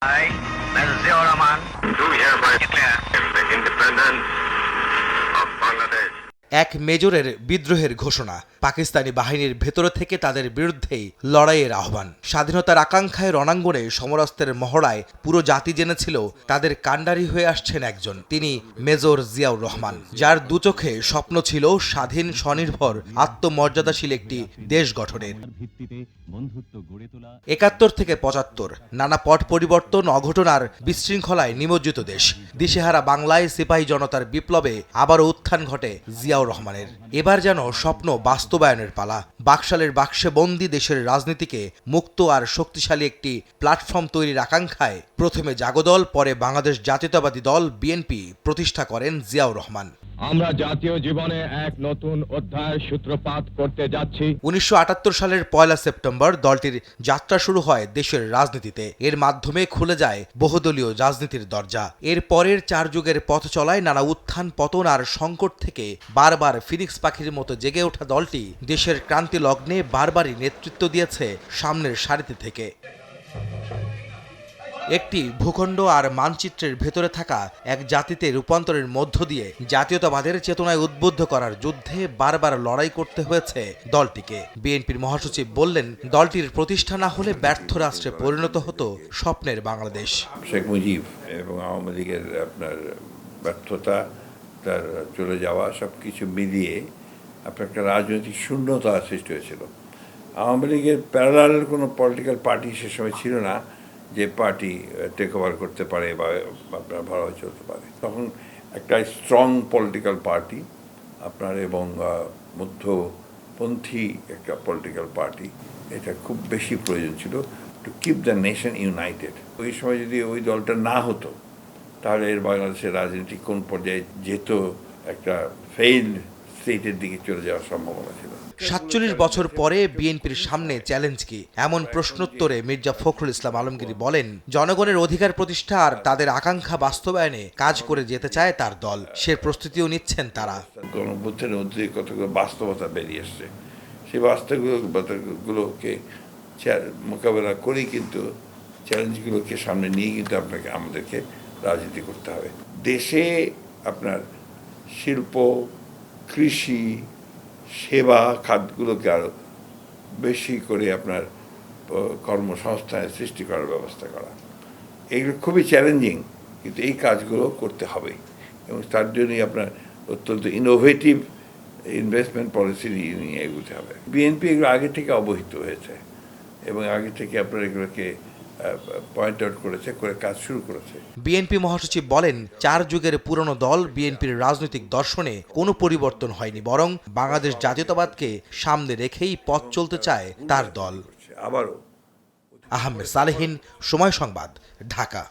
I, Major Ziaur Rahman, do hereby declare the independence of Bangladesh. এক মেজরের বিদ্রোহের ঘোষণা, পাকিস্তানি বাহিনীর ভেতর থেকে তাদের বিরুদ্ধেই লড়াইয়ের আহ্বান। স্বাধীনতার আকাঙ্ক্ষায় রণাঙ্গনে সমরাস্ত্রের মহড়ায় পুরো জাতি জেনেছিল তাদের কাণ্ডারি হয়ে আসছেন একজন, তিনি মেজর জিয়াউর রহমান, যার দুচোখে স্বপ্ন ছিল স্বাধীন, স্বনির্ভর, আত্মমর্যাদাশীল একটি দেশ গঠনের। ৭১ থেকে ৭৫ নানা পট পরিবর্তন, অঘটন আর বিশৃঙ্খলায় নিমজ্জিত দেশ। দিশেহারা বাংলায় সিপাহী জনতার বিপ্লবে আবারও উত্থান ঘটে জিয়াউর রহমানের। এবার যেন স্বপ্ন বাস্তবায়নের পালা। বাকশালের বাক্সে বন্দি দেশের রাজনীতিকে মুক্ত আর শক্তিশালী একটি প্ল্যাটফর্ম তৈরির আকাঙ্ক্ষায় প্রথমে জাগদল, পরে বাংলাদেশ জাতীয়তাবাদী দল বিএনপি প্রতিষ্ঠা করেন জিয়াউর রহমান। আমরা জাতীয় জীবনে এক নতুন অধ্যায়ের সূত্রপাত করতে যাচ্ছি। ১৯৭৮ সালের ১ সেপ্টেম্বর দলটির যাত্রা শুরু হয় দেশের রাজনীতিতে। এর মাধ্যমে খুলে যায় বহুদলীয় রাজনীতির দরজা। এর পরের ৪ যুগের পথ চলায় নানা উত্থান পতন আর সংকট থেকে বারবার ফিনিক্স পাখির মতো জেগে ওঠা দলটি দেশের ক্রান্তি লগ্নে বারবারই নেতৃত্ব দিয়েছে সামনের সারিতে থেকে। একটি ভূখণ্ড আর মানচিত্রের ভেতরে থাকা এক জাতিতে রূপান্তরের মধ্য দিয়ে জাতীয়তাবাদের চেতনায় উদ্বুদ্ধ করার যুদ্ধে বারবার লড়াই করতে হয়েছে দলটিকে। বিএনপির মহাসচিব বললেন, দলটির প্রতিষ্ঠা না হলে ব্যর্থ রাষ্ট্রে পরিণত হতো স্বপ্নের বাংলাদেশ। শেখ মুজিব এবং আওয়ামী লীগের আপনার ব্যর্থতা, তার চলে যাওয়া, সব কিছু মিলিয়ে আপনার একটা রাজনৈতিক শূন্যতা সৃষ্টি হয়েছিল। আওয়ামী লীগের প্যারালাল কোনো পলিটিক্যাল পার্টি সে সময় ছিল না যে পার্টি টেক ওভার করতে পারে বা আপনার ভালোভাবে চলতে পারে। তখন একটা স্ট্রং পলিটিক্যাল পার্টি আপনার এবং মধ্যপন্থী একটা পলিটিক্যাল পার্টি, এটা খুব বেশি প্রয়োজন ছিল to keep the nation United. ওই সময় যদি ওই দলটা না হতো তাহলে এর বাংলাদেশের রাজনীতি কোন পর্যায়ে যেত, একটা ফেইল্ড স্টেটের দিকে চলে যাওয়ার সম্ভাবনা ছিল। ৪৭ বছর পরে বিএনপির সামনে চ্যালেঞ্জ কি? এমন প্রশ্নোত্তরে মির্জা ফখরুল ইসলাম আলমগীর বলেন, জনগণের অধিকার প্রতিষ্ঠা আর তাদের আকাঙ্ক্ষা বাস্তবায়নে কাজ করে যেতে চায় তার দল। সে প্রস্তুতিও নিচ্ছেন তারা। গণঅভ্যুত্থানের মধ্যে কতগুলো বাস্তবতা বেরিয়ে এসছে, সেই বাস্তবগুলোকে মোকাবেলা করেই কিন্তু চ্যালেঞ্জগুলোকে সামনে নিয়ে কিন্তু আমাদেরকে রাজনীতি করতে হবে। দেশে আপনার শিল্প, কৃষি, সেবা খাতগুলোকে আরও বেশি করে আপনার কর্মসংস্থানের সৃষ্টি করার ব্যবস্থা করা, এগুলো খুবই চ্যালেঞ্জিং, কিন্তু এই কাজগুলো করতে হবে এবং তার জন্যই আপনার অত্যন্ত ইনোভেটিভ ইনভেস্টমেন্ট পলিসি নিয়ে এগোতে হবে। বিএনপি এগুলো আগে থেকে অবহিত হয়েছে এবং আগে থেকে আপনার এগুলোকে পয়েন্ট আউট করেছে, করে কাজ শুরু করেছে। বিএনপি মহাসচিব বলেন, ৪ যুগের পুরনো দল বিএনপির রাজনৈতিক দর্শনে কোনো পরিবর্তন হয়নি, বরং বাংলাদেশ জাতীয়তাবাদকে সামনে রেখেই পথ চলতে চায় তার দল। আবারও আহমেদ সালেহীন, সময় সংবাদ, ঢাকা।